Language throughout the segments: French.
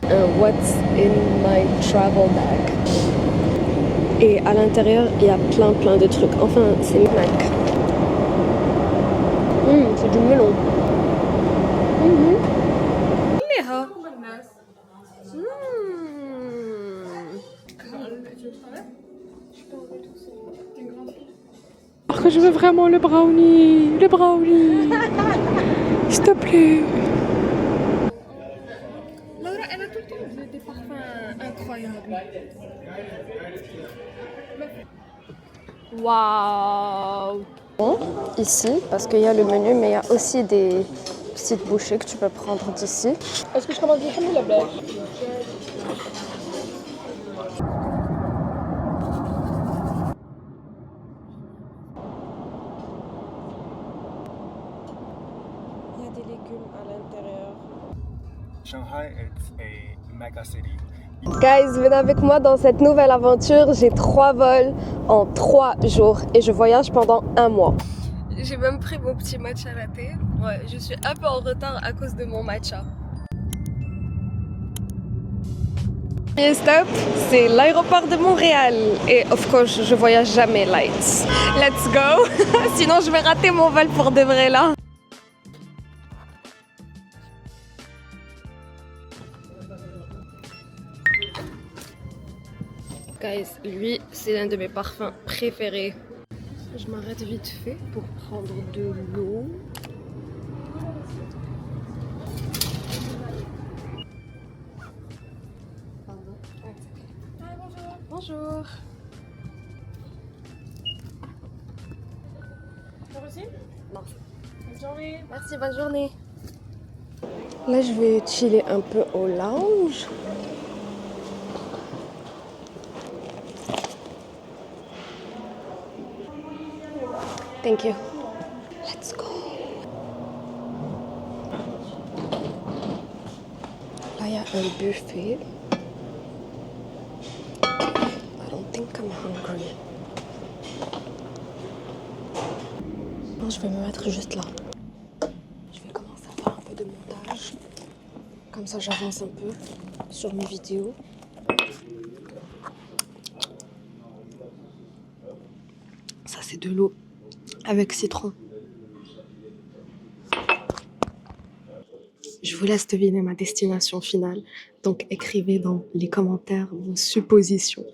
Un What's in my travel bag. Et à l'intérieur, il y a plein de trucs. Enfin, c'est Mac. C'est du melon. ليها. Alors que je veux vraiment le brownie. S'il te plaît. Laura, elle a tout le temps des parfums incroyables. Waouh! Ici, parce qu'il y a le menu, mais il y a aussi des petites bouchées que tu peux prendre d'ici. Est-ce que je commande du la blague? Il y a des légumes à l'intérieur. Shanghai is a mega city. Guys, venez avec moi dans cette nouvelle aventure. J'ai 3 vols en 3 jours et je voyage pendant 1 mois. J'ai même pris mon petit matcha latte. Ouais, je suis un peu en retard à cause de mon matcha. Et stop, c'est l'aéroport de Montréal. Et of course, je voyage jamais light. Let's go. Sinon, je vais rater mon vol pour de vrai là. Guys, lui, c'est l'un de mes parfums préférés. Je m'arrête vite fait pour prendre de l'eau. Bonjour. Merci. Bonne journée. Merci, bonne journée. Là, je vais chiller un peu au lounge. Thank you. Let's go. Là, il y a un buffet. I don't think I'm hungry. Non, je vais me mettre juste là. Je vais commencer à faire un peu de montage. Comme ça, j'avance un peu sur mes vidéos. Ça, c'est de l'eau avec citron. Je vous laisse deviner ma destination finale. Donc, écrivez dans les commentaires vos suppositions.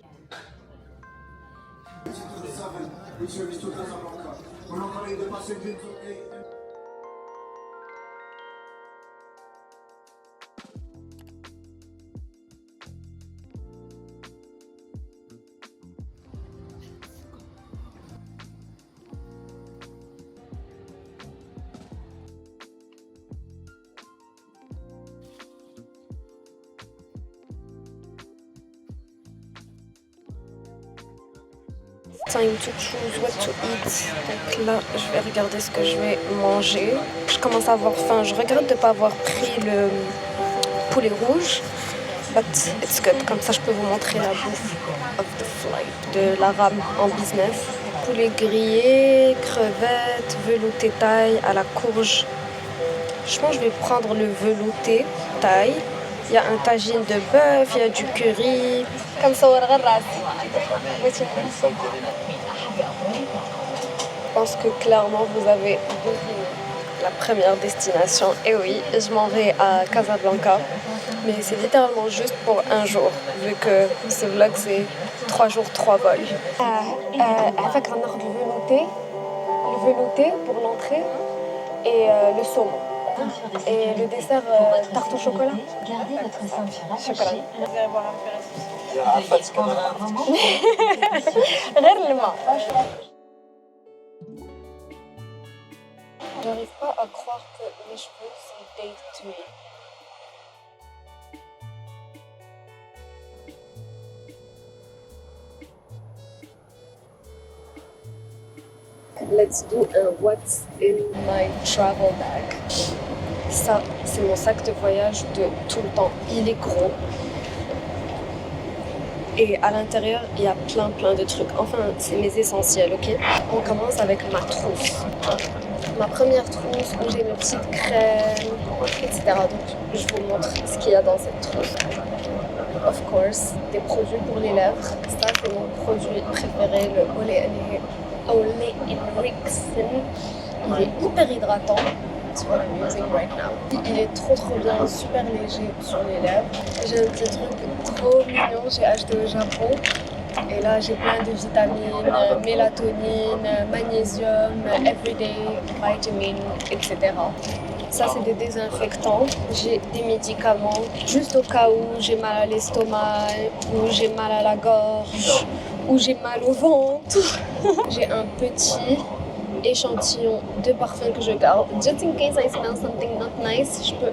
Time to choose what to eat. Donc là, je vais regarder ce que je vais manger. Je commence à avoir faim. Je regrette de ne pas avoir pris le poulet rouge. But it's good. Comme ça, je peux vous montrer la bouffe of the flight de la rame en business. Poulet grillé, crevettes, velouté thaï à la courge. Je pense que je vais prendre le velouté thaï. Il y a un tagine de bœuf, il y a du curry. Comme ça, je pense que clairement vous avez deviné la première destination. Et oui, je m'en vais à Casablanca. Mais c'est littéralement juste pour 1 jour, vu que ce vlog c'est 3 jours, 3 vols. Avec un ordre le velouté pour l'entrée et le saumon. Et le dessert, tarte au chocolat. Gardez votre ceinture. Chocolat. J'arrive pas à croire que mes cheveux c'est day 3. Let's do a what's in my travel bag. Ça, c'est mon sac de voyage de tout le temps. Il est gros. Et à l'intérieur, il y a plein de trucs. Enfin, c'est mes essentiels, ok? On commence avec ma trousse. Ma première trousse où j'ai mes petites crèmes. It's Donc je vous montre ce qu'il y a dans cette trousse. Of course, des produits pour les lèvres. Ça c'est mon produit préféré, le Ole Henriksen. Il est hyper hydratant. C'est what I'm using right now. Il est trop bien, super léger sur les lèvres. J'ai un petit truc trop mignon, j'ai acheté au Japon. Et là, j'ai plein de vitamines, mélatonine, magnésium, everyday vitamin, etc. Ça, c'est des désinfectants. J'ai des médicaments, juste au cas où j'ai mal à l'estomac, ou j'ai mal à la gorge, ou j'ai mal au ventre. J'ai un petit échantillon de parfum que je garde. Just in case I smell something not nice, je peux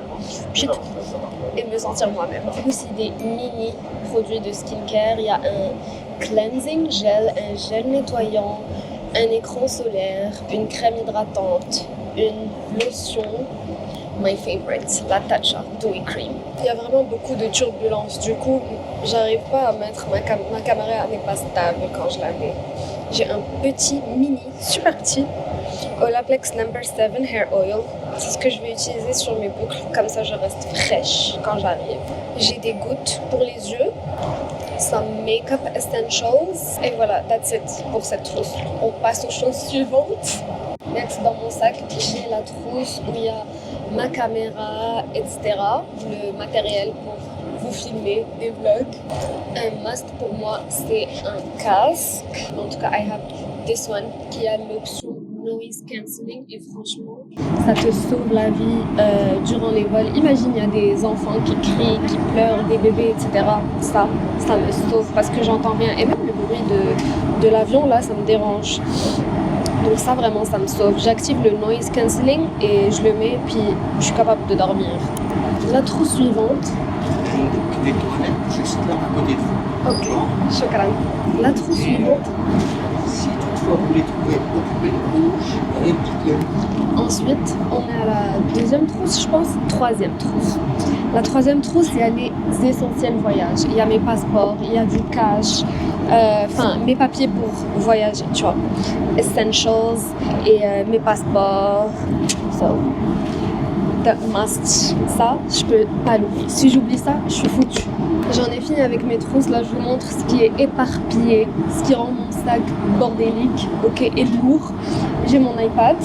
et me sentir moi-même. Aussi des mini produits de skincare. Il y a un cleansing gel, un gel nettoyant, un écran solaire, une crème hydratante, une lotion. My favorite, la Tatcha Dewy Cream. Il y a vraiment beaucoup de turbulences. Du coup, j'arrive pas à mettre ma caméra n'est pas stable quand je la mets. J'ai un petit mini, super petit, Olaplex No. 7 Hair Oil. C'est ce que je vais utiliser sur mes boucles, comme ça je reste fraîche quand j'arrive. J'ai des gouttes pour les yeux, some makeup essentials, et voilà, that's it pour cette trousse. On passe aux choses suivantes. Next, dans mon sac, j'ai la trousse où il y a ma caméra, etc. Le matériel pour vous filmer des vlogs. Un must pour moi, c'est un casque. En tout cas, I have this one qui a l'option noise cancelling et franchement, ça te sauve la vie durant les vols. Imagine, il y a des enfants qui crient, qui pleurent, des bébés, etc. Ça me sauve parce que j'entends rien. Et même le bruit de l'avion, là, ça me dérange. Donc ça, vraiment, ça me sauve. J'active le noise cancelling et je le mets, puis je suis capable de dormir. La trousse suivante. Des toilettes juste là à côté de vous. Ok, shukran. La trousse suivante. Si toutefois vous les trouvez occupés de rouge, indiquez-le. Ensuite, on est à la deuxième trousse, je pense. Troisième trousse. La troisième trousse, il y a les essentiels voyages. Il y a mes passeports, il y a du cash, mes papiers pour voyager, tu vois. Essentials et mes passeports. So, the must. Ça, je peux pas l'oublier. Si j'oublie ça, je suis foutue. J'en ai fini avec mes trousses. Là, je vous montre ce qui est éparpillé, ce qui rend mon sac bordélique, ok, et lourd. J'ai mon iPad.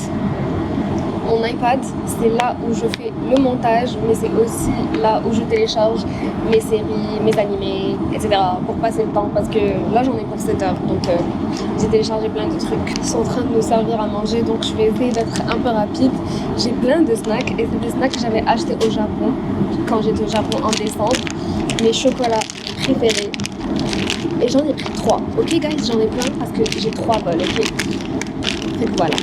Mon iPad, c'est là où je fais le montage, mais c'est aussi là où je télécharge mes séries, mes animés, etc. pour passer le temps, parce que là j'en ai pour 7 heures, donc j'ai téléchargé plein de trucs. Ils sont en train de nous servir à manger, donc je vais essayer d'être un peu rapide. J'ai plein de snacks, et c'est des snacks que j'avais achetés au Japon, quand j'étais au Japon en décembre. Mes chocolats préférés. Et j'en ai pris 3. Ok guys, j'en ai plein parce que j'ai 3 bols, ok. Fait que voilà.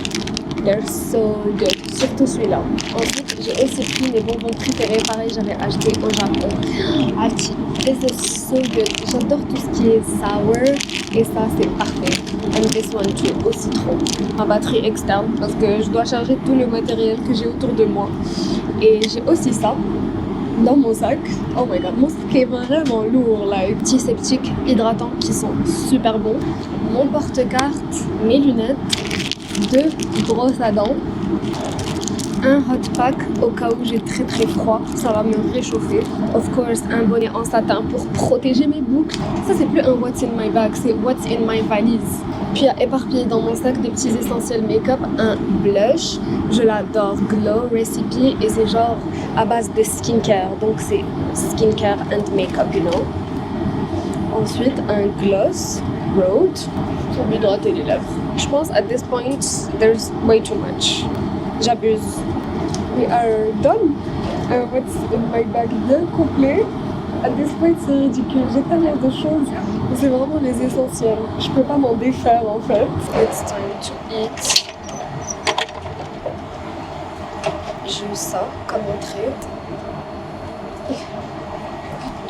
They're so good. Surtout celui-là. Ensuite, j'ai aussi pris mes bonbons préférés. Pareil, j'avais acheté au Japon. Ati. This is so good. J'adore tout ce qui est sour. Et ça, c'est parfait. And this one too, au citron. Ma batterie externe parce que je dois charger tout le matériel que j'ai autour de moi. Et j'ai aussi ça dans mon sac. Oh my god, mon sac est vraiment lourd là. Antiseptiques hydratants qui sont super bons. Mon porte-carte, mes lunettes. 2 brosses à dents, un hot pack au cas où j'ai très froid, ça va me réchauffer. Of course, un bonnet en satin pour protéger mes boucles. Ça, c'est plus un what's in my bag, c'est what's in my valise. Puis éparpillé dans mon sac des petits essentiels make-up, un blush, je l'adore, Glow Recipe, et c'est genre à base de skincare, donc c'est skincare and make-up, you know. Ensuite, un gloss, Rhode, pour m'hydrater les lèvres. Je pense at this point, there's way too much. J'abuse. We are done. What's in my bag bien complet. At this point, c'est ridicule. J'ai tellement de choses. C'est vraiment les essentiels. Je peux pas m'en défaire en fait. It's time to eat. J'ai eu ça comme entrée.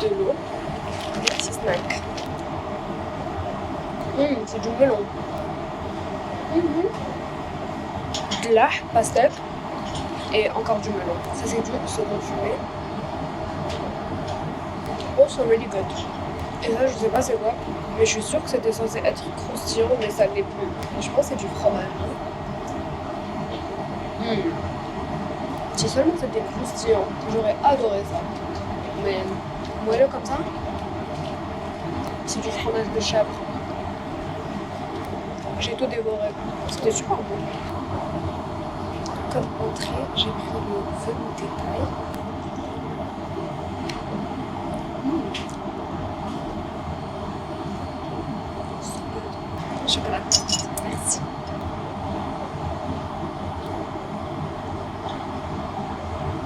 De l'eau. Des petits snacks. C'est du melon. De la pastèque et encore du melon. Ça c'est du saumon fumé. Oh, c'est really good. Et là, je sais pas c'est quoi, mais je suis sûre que c'était censé être croustillant, mais ça l'est plus. Je pense que c'est du fromage. Si seulement c'était croustillant, j'aurais adoré ça. Mais moelleux comme ça, c'est du fromage de chèvre. J'ai tout dévoré. C'était super bon. Comme entrée, j'ai pris le velouté thaï. So good. Chocolat. Merci.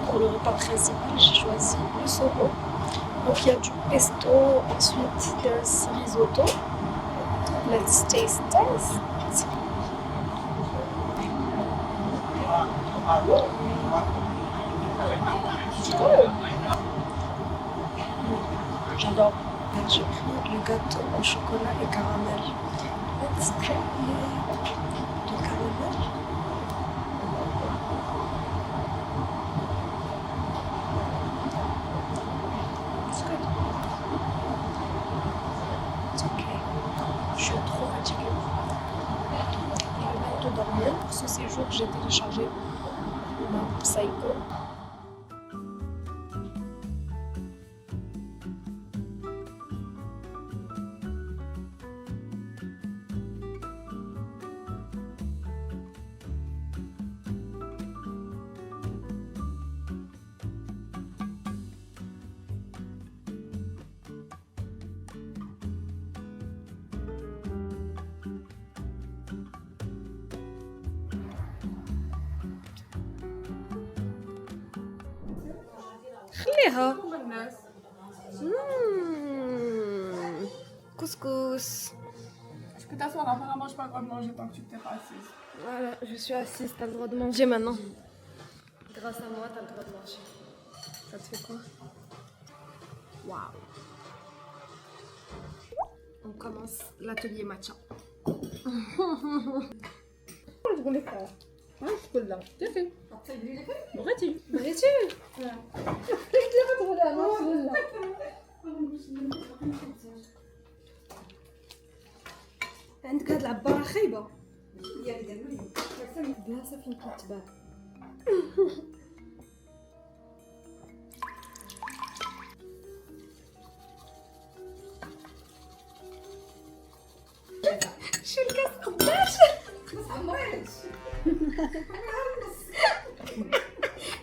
Pour le repas principal, j'ai choisi le saumon. Donc il y a du pesto, ensuite there's risotto. Let's taste this. J'adore. J'ai pris le gâteau au chocolat et caramel. Let's try le caramel. It's good. It's okay. Je suis trop fatiguée. Je vais bientôt dormir. Pour ce séjour, j'ai téléchargé ma Psycho. خليها couscous. Tu peux t'asseoir, apparemment, je n'ai pas le droit de manger tant que tu t'es pas assise. Voilà, je suis assise, t'as le droit de manger maintenant. Grâce à moi, t'as le droit de manger. Ça te fait quoi? Waouh. On commence l'atelier matcha. عندك هاد العبارة خايبة. بلاصة فين كيتباع. شو الكاس قداش؟ ما عمريتش.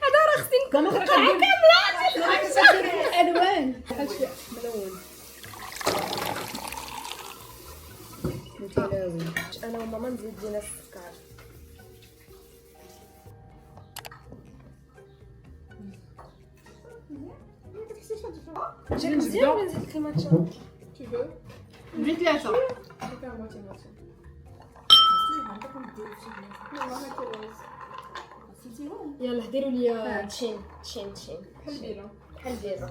هذا راه خصني نكون قطعة كاملة. الألوان. بحال شي ملون. أنا وماما نزيد لينا السكر. جاك مزيان ولا نزيد لك الماتشا؟ Tu veux? Vite là, ça. Je vais faire à moitié. يلا ديروا لي تشين. بحال بيرة. بحال بيرة.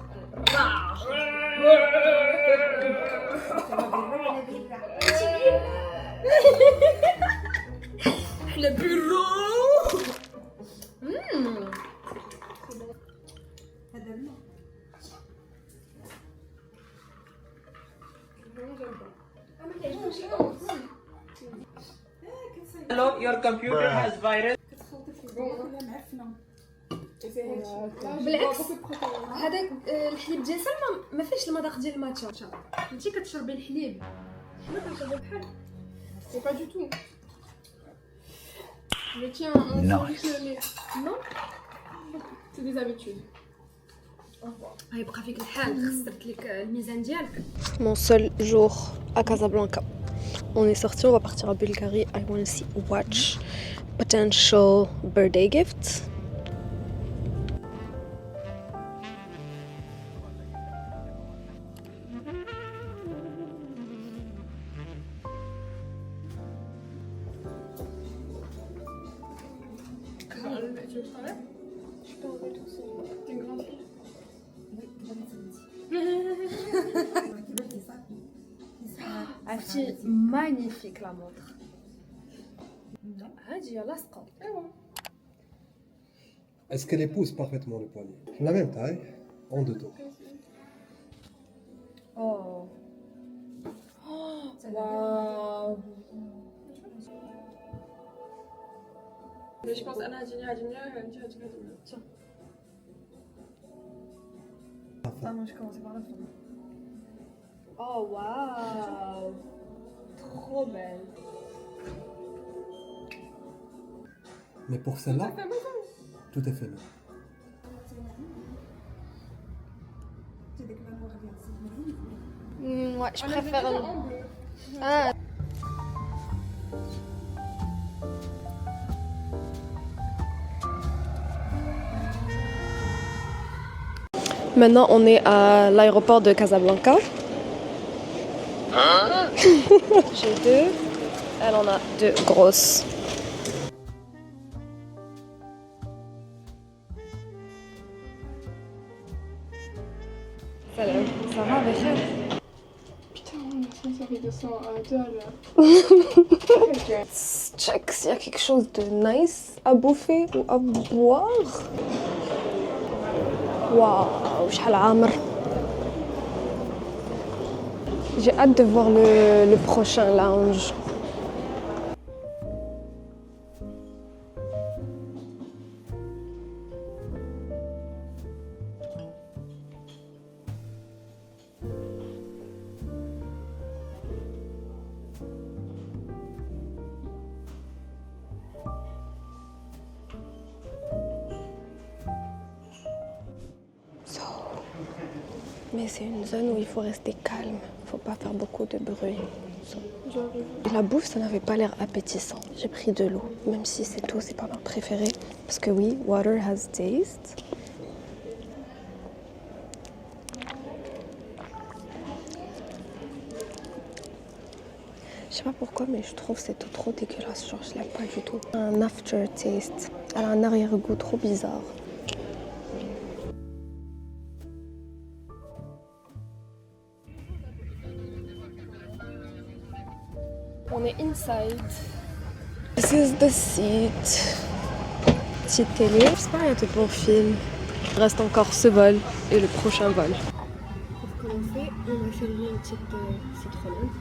احلى بيرو. Hello, your computer has virus. بالعكس هذاك الحليب ديال سلمى ما فيهش المذاق ديال الماتشا. انتي كتشربي الحليب حنا كنشربو بحال. C'est pas du tout. Je tiens un nice. Non. C'est des habitudes. غيبقى فيك الحال خسرت لك الميزان ديالك. Mon seul jour à Casablanca. On est sorti, on va partir à Bulgarie. I want to see watch potential birthday gifts. Tu veux que je t'enlève? Je peux enlever tout ça. T'es une grande fille. عرفتي magnifique la montre. هادي لاصقة. Est-ce qu'elle épouse parfaitement le poignet? La même taille, en deux tours. Oh. Waouh. Mais je pense أنا هتجيني أنت هتجيني. Tiens. Ah non, je commençais par la fin. Oh waouh! Trop belle. Mais pour celle-là, tout est fait là. Ouais, je préfère. Ah. Maintenant, on est à l'aéroport de Casablanca. J'ai deux. Elle en a deux grosses. Salam. Ça va avec elle? Putain, ça fait 200 $. Check s'il y a quelque chose de nice à bouffer ou à boire. Waouh, شحال عامر. J'ai hâte de voir le prochain lounge. Mais c'est une zone où il faut rester calme, il faut pas faire beaucoup de bruit. La bouffe, ça n'avait pas l'air appétissant. J'ai pris de l'eau, même si c'est tout, c'est pas ma préférée. Parce que oui, water has taste. Je sais pas pourquoi, mais je trouve cette eau trop dégueulasse. Genre, je l'aime pas du tout. Un aftertaste. Elle a un arrière-goût trop bizarre. On est inside. This is the seat. Petite télé. J'espère qu'il y a de bons films. Il reste encore ce vol et le prochain vol. Pour commencer, on va servir une petite citronnade.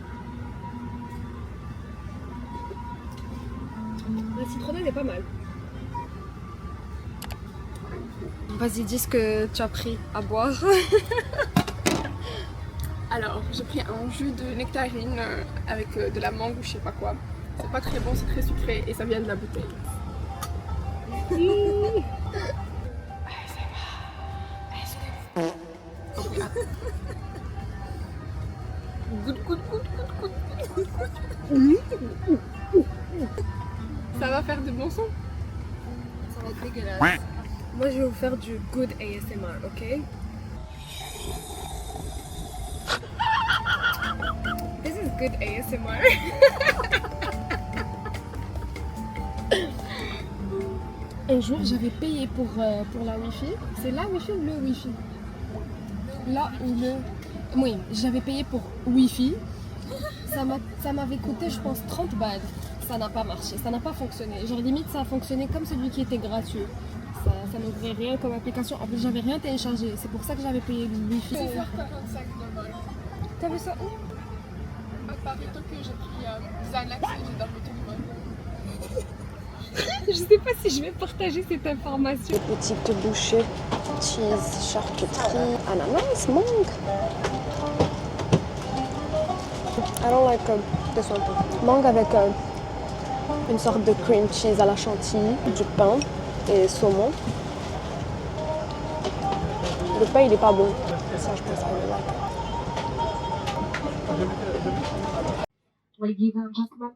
La citronnade est pas mal. Vas-y, dis ce que tu as pris à boire. Alors, j'ai pris un jus de nectarine avec de la mangue ou je sais pas quoi. C'est pas très bon, c'est très sucré et ça vient de la bouteille. Ça va faire de bons sons. Ça va être dégueulasse. Moi, je vais vous faire du good ASMR, ok? This is good ASMR. Un jour, j'avais payé pour la Wi-Fi. C'est la Wi-Fi ou le Wi-Fi? Là ou le... Oui, j'avais payé pour Wi-Fi. Ça m'avait coûté, je pense, 30 balles. Ça n'a pas marché, ça n'a pas fonctionné. Genre limite, ça a fonctionné comme celui qui était gratuit. Ça n'ouvrait rien comme application. En plus, j'avais rien téléchargé. C'est pour ça que j'avais payé le Wi-Fi. 16h45 de vol. T'as vu ça où? À Paris, que j'ai pris Xanax et j'ai dormi tout le vol. Je sais pas si je vais partager cette information. Petite bouchée, cheese, charcuterie, ananas, mangue. I don't like this one. Mangue avec une sorte de cream cheese à la chantilly, du pain et saumon. Le pain il est pas bon. Ça je pense que je like. Ladies and gentlemen,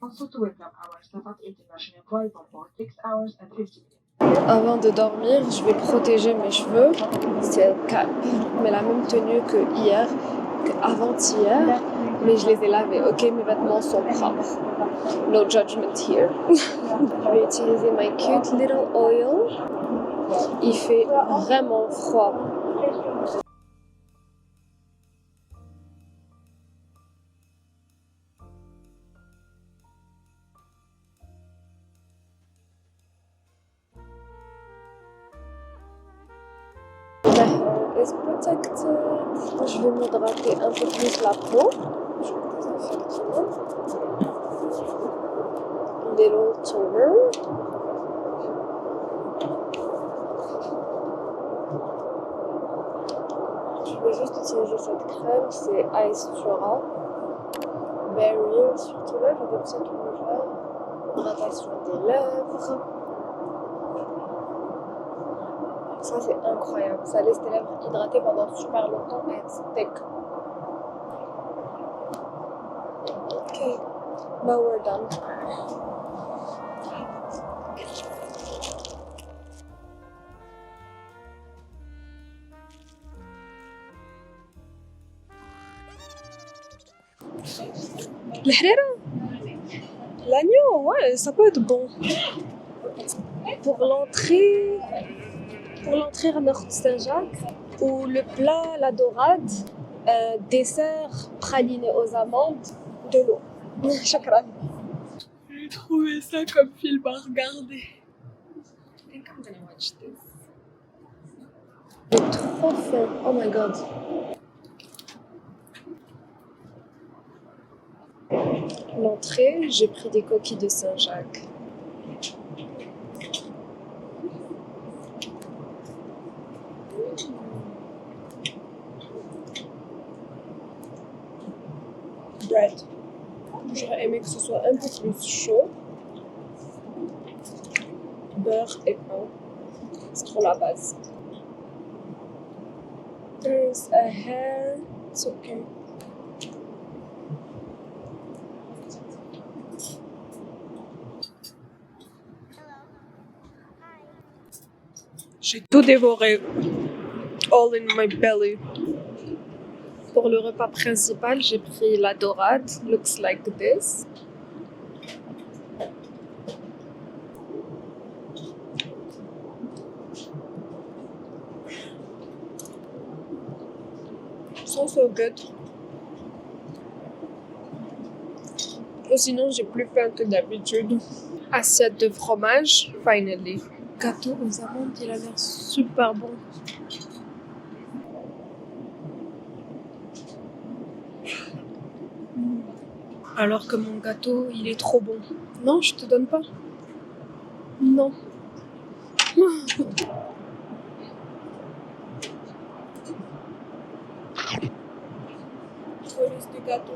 also to welcome our Safat International flight for 6 hours and 50 minutes. Avant de dormir, je vais protéger mes cheveux. C'est le cap. Mais la même tenue que hier, qu'avant-hier. Mais je les ai lavés, ok? Mes vêtements sont propres. No judgment here. Je vais utiliser my cute little oil. Il fait vraiment froid. Is protected. Je vais m'hydrater un peu plus la peau. Je vais désinfecter. little toner. Je vais juste utiliser cette crème, c'est Ice Flora. Berry, surtout là, j'ai des petits rouges. Hydratation des lèvres. Ça, c'est incroyable. Ça laisse tes lèvres hydratées pendant super longtemps et it's thick. Okay, now we're done. الحريرة l'agneau, ouais, ça peut être bon. Pour l'entrée à Nord Saint-Jacques, ou le plat, la dorade, dessert praliné aux amandes, de l'eau. Chakran. J'ai trouvé ça comme film à regarder. I think I'm gonna watch this. C'est trop fin. Oh my god. L'entrée, j'ai pris des coquilles de Saint-Jacques. Bread. J'aurais aimé que ce soit un peu plus chaud. Beurre et pain. C'est trop la base. There's a hair. It's okay. J'ai tout dévoré. All in my belly. Pour le repas principal, j'ai pris la dorade. Looks like this. So good. Ou sinon, j'ai plus faim que d'habitude. Assiette de fromage, finally. Gâteau aux amandes, il a l'air super bon. Alors que mon gâteau, il est trop bon. Non, je te donne pas. Non. Police du gâteau.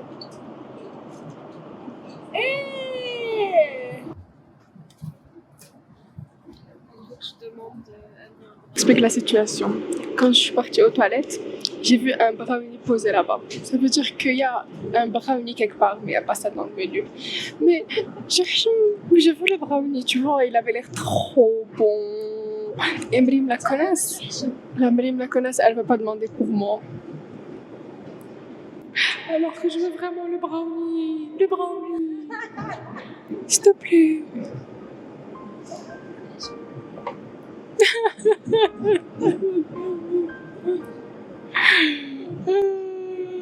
Explique la situation. Quand je suis partie aux toilettes, j'ai vu un brownie posé là-bas. Ça veut dire qu'il y a un brownie quelque part, mais il n'y a pas ça dans le menu. Mais j'ai vu le brownie, tu vois, il avait l'air trop bon. Et Mrim la connaisse. Mrim la connaisse, elle ne veut pas demander pour moi. Alors que je veux vraiment le brownie. Le brownie. S'il te plaît.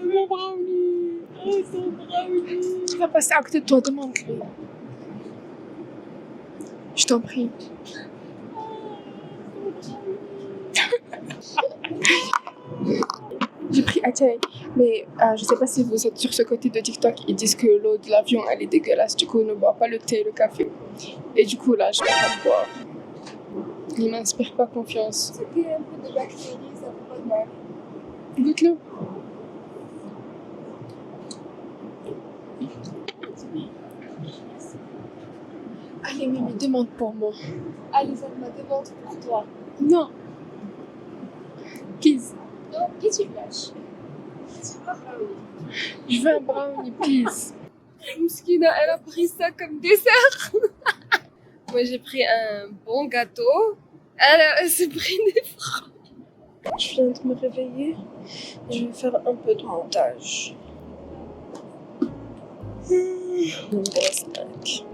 Mon brownie. Oh, son brownie. Il va passer à côté de toi, demande-lui. Je t'en prie. J'ai pris Atay, mais je sais pas si vous êtes sur ce côté de TikTok, ils disent que l'eau de l'avion elle est dégueulasse, du coup on ne boit pas le thé et le café. Et du coup là je vais pas le boire. Il m'inspire pas confiance. C'était un peu de bactéries, ça fait pas de mal. Goûte-le. Allez Mimi, demande pour moi. Allez, ça me demande pour toi. Non. Please. Non, qu'est-ce que tu lâches? Je veux un brownie, please. Mouskina, elle a pris ça comme dessert. Moi, j'ai pris un bon gâteau. Elle s'est pris des francs. Je viens de me réveiller. Je vais faire un peu de montage. Mon gros snack.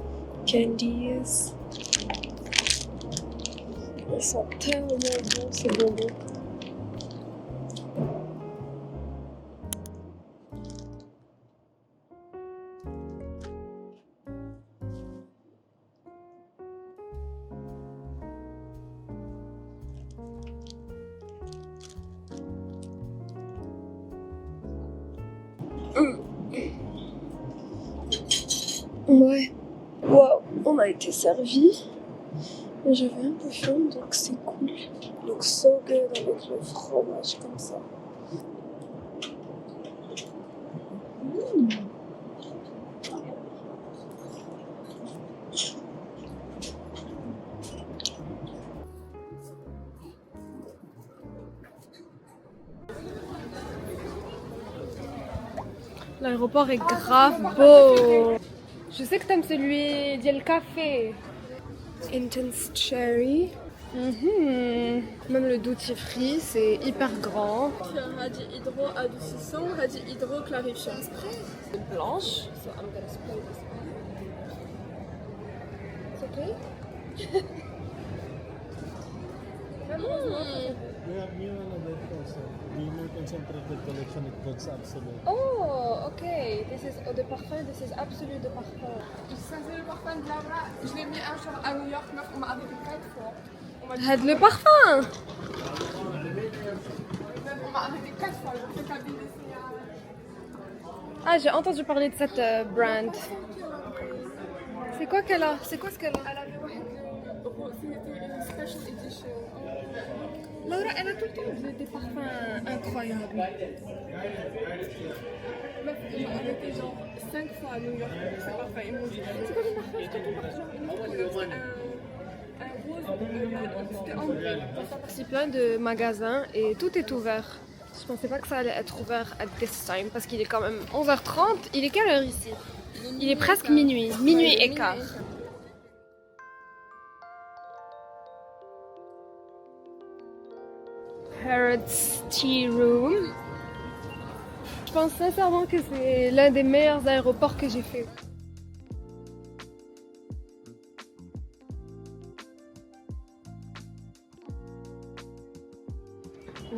Candies. Ils sont tellement bons, ces bonbons. Ouais. Wow, on a été servi. Mais j'avais un peu faim, donc c'est cool. Looks so good avec le fromage comme ça. L'aéroport est grave beau. Je sais que t'aimes celui d'El Café. Intense cherry. Même le duty free, c'est hyper grand. Radis hydro adoucissant, radis hydro clarifiant. Blanche. So I'm gonna spray this one. It's okay? We have new another also. The more concentrated collection, it goes absolute. Oh, ok. This is eau de parfum, this is absolu de parfum. Je sentais le parfum de Laura. Je l'ai mis un jour à New York, meuf, on m'a arrêté 4 fois. Had le parfum. Meuf, on m'a arrêté 4 fois. Je fais cabine ici. Ah, j'ai entendu parler de cette brand. C'est quoi qu'elle a? C'est quoi ce qu'elle a? Elle avait c'était une special edition. Laura, elle a tout le temps des parfums incroyables. Meuf, ils m'ont arrêté genre 5 fois à New York pour ces parfums. Ils m'ont dit c'est quoi le parfum? Je te dis genre une couleur, un rose, c'était ambré. C'est plein de magasins et tout est ouvert. Je pensais pas que ça allait être ouvert at this time parce qu'il est quand même 11h30. Il est quelle heure ici? Il est presque minuit. Minuit et quart. Harrods Tea Room. Je pense sincèrement que c'est l'un des meilleurs aéroports que j'ai fait.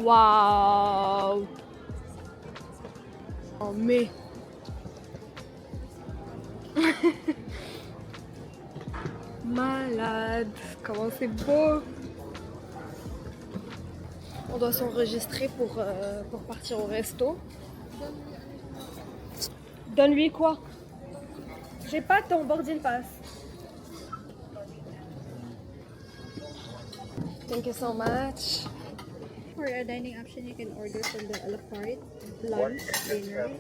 Waouh! Oh mais... Malade! Comment c'est beau! On doit s'enregistrer pour partir au resto. Donne-lui quoi? J'ai pas ton boarding pass. Thank you so much. For your dining option, you can order from the a la carte, lunch, dinner.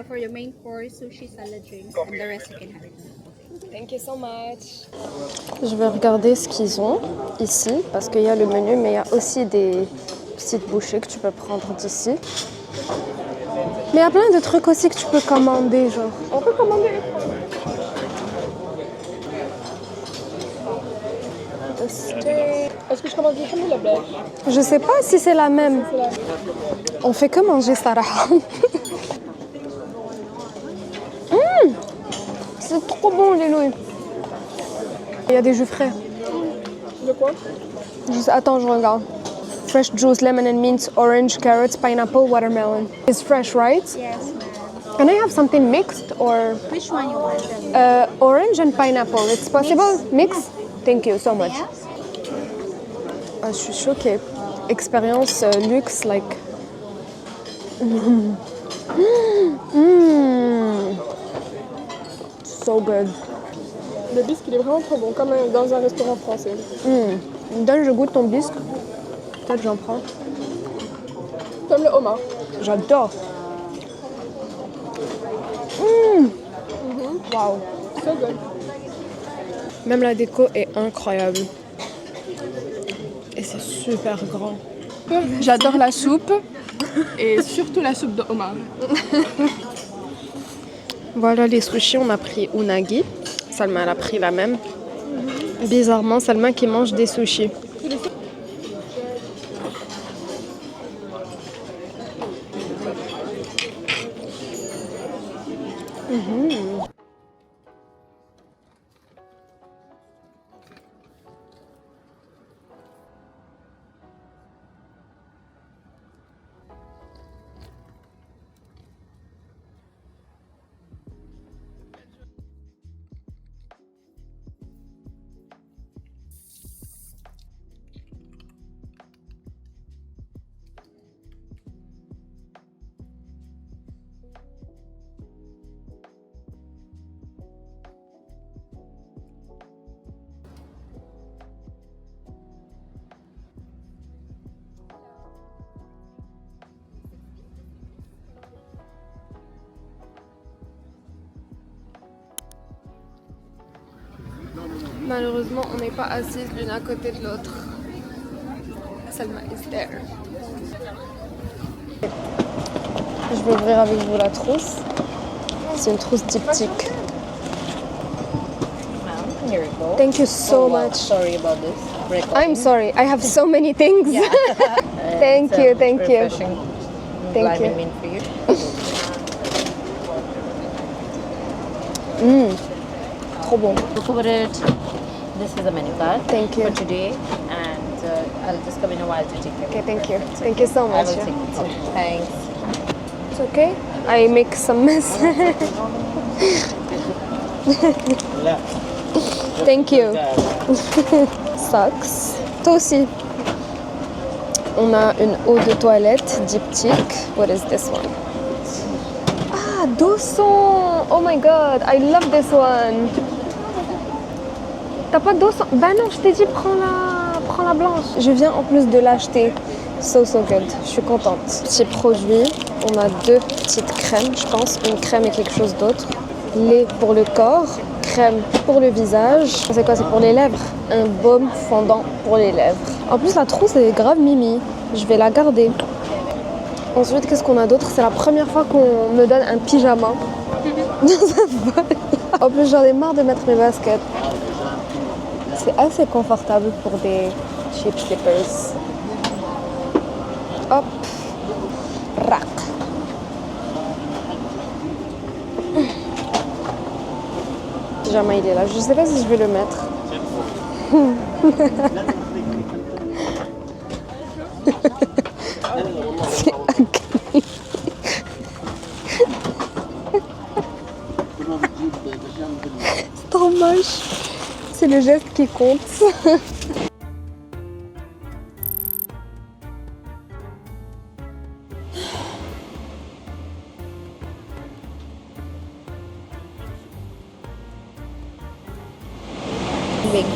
For your main course, sushi, salad, drinks, and the rest you can have it. Thank you so much. Je vais regarder ce qu'ils ont ici parce qu'il y a le menu, mais il y a aussi des petites bouchées que tu peux prendre d'ici. Mais il y a plein de trucs aussi que tu peux commander, genre. On peut commander les trucs. Est-ce que je commande le ou la blague? Je sais pas si c'est la même. On fait que manger Sarah. C'est trop bon les nouilles. Il y a des jus frais. De quoi? Attends, je regarde. Fresh juice, lemon and mint, orange, carrots, pineapple, watermelon. It's fresh, right? Yes. Can I have something mixed or Which one you want? orange and pineapple? It's possible? Mix? Thank you so much. Yes. Ah, je suis choquée. Expérience luxe, like. So good. Le bisque, il est vraiment trop bon, comme dans un restaurant français. Donne, je goûte ton bisque. Peut-être j'en prends. Comme le homard. J'adore. Wow. So good. Même la déco est incroyable. Et c'est super grand. J'adore la soupe et surtout la soupe de homard. Voilà les sushis, on a pris unagi. Salma elle a pris la même. Bizarrement, Salma qui mange des sushis. Malheureusement, on n'est pas assises l'une à côté de l'autre. Salma is there. Je vais ouvrir avec vous la trousse. C'est une trousse diptyque. Here we go. Thank you so much. Sorry about this. I'm sorry. I have so many things. Thank you. Thank you. Thank you. For you. Trop bon. Put it. This is a menu card. Thank you. For today, and I'll just come in a while to take it. Okay, thank you. Thank you so I much. will take it soon. Thanks. It's okay. I make some mess. Thank you. Socks. Toi aussi. On a une eau de toilette diptyque. What is this one? Ah, 200. Oh my god, I love this one. T'as pas 200? Bah non, je t'ai dit prends la blanche. Je viens en plus de l'acheter. So good. Je suis contente. Petit produit. On a 2 petites crèmes, je pense. Une crème et quelque chose d'autre. Lait pour le corps. Crème pour le visage. C'est quoi? C'est pour les lèvres. Un baume fondant pour les lèvres. En plus, la trousse est grave mimi. Je vais la garder. Ensuite, qu'est-ce qu'on a d'autre? C'est la première fois qu'on me donne un pyjama dans un bol. En plus, j'en ai marre de mettre mes baskets. C'est assez confortable pour des cheap slippers. Hop. Rack. Le pyjama, il est là. Je sais pas si je vais le mettre. C'est ugly. C'est trop moche. C'est le geste qui compte.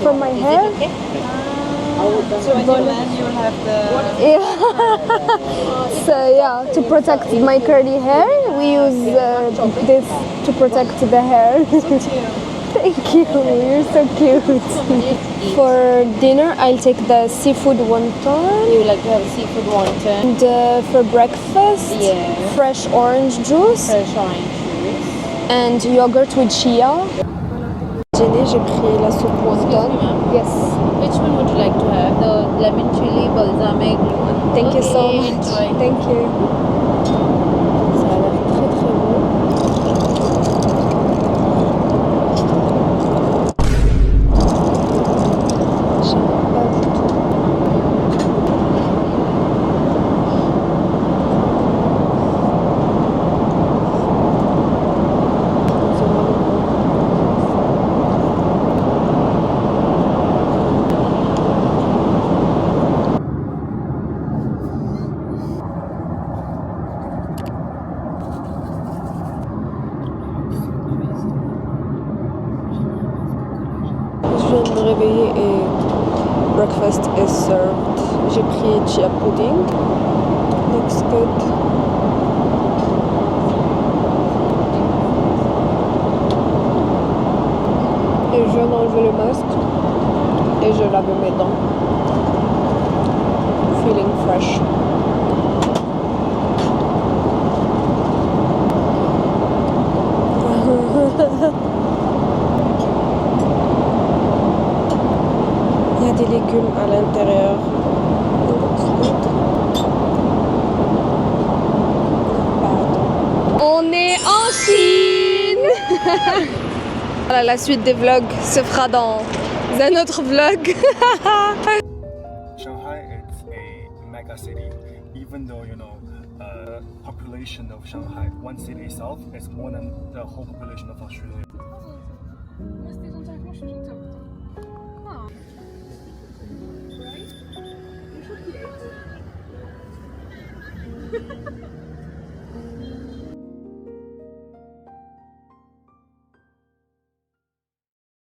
For my hair? So when you land, you will have the... Yeah. So yeah, to protect my curly hair, we use this to protect the hair. Thank you, you're so cute. For dinner, I'll take the seafood wonton. You would like to have a seafood wonton? And for breakfast, fresh orange juice. Fresh orange juice. And yogurt with chia. Dîner, j'ai pris la soupe wonton. Yes. Which one would you like to have? The lemon chili, balsamic, blue one? Thank you so Okay, much. enjoy. Thank you. Ça a l'air très très bon. J'aime pas du tout. C'est vraiment bon. Je viens de me réveiller et breakfast is served. J'ai pris chia pudding. Looks good. Et je viens d'enlever le masque et je lave mes dents. Feeling fresh. Il y a des légumes à l'intérieur. On est en Chine. Voilà, la suite des vlogs se fera dans un autre vlog. Shanghai is a mega city, even though population of Shanghai, one city itself is more than the whole population of Australia. Right?